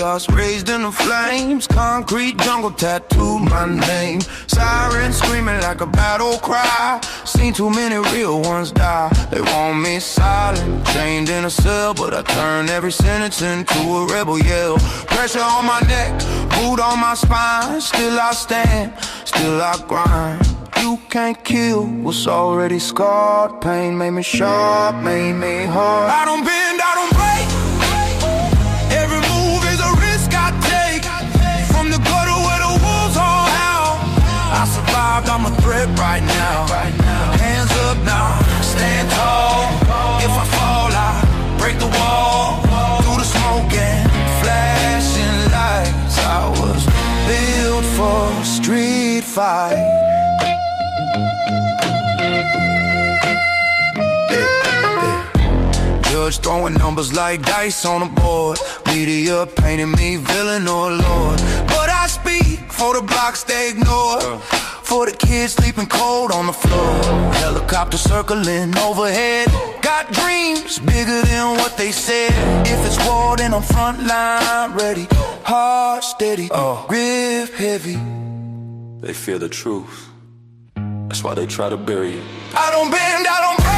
chaos, raised in the flames. Concrete jungle tattooed my name. Sirens screaming like a battle cry. Seen too many real ones die. They want me silent, chained in a cell, but I turn every sentence into a rebel yell. Pressure on my neck, boot on my spine. Still I stand, still I grind. You can't kill what's already scarred. Pain made me sharp, made me hard. I don't bend, I don't break. Every move is a risk I take. From the gutter where the wolves all howl. I survived, I'm a threat right now. Hands up now, stand tall. If I fall, I break the wall. Through the smoke and flashing lights. I was built for street fight. Judge throwing numbers like dice on the board. Media painting me villain or lord. But I speak for the blocks they ignore. For the kids sleeping cold on the floor. Helicopter circling overhead. Got dreams bigger than what they said. If it's war, then I'm front line ready. Heart steady, grip heavy. They fear the truth. That's why they try to bury you. I don't bend, I don't break.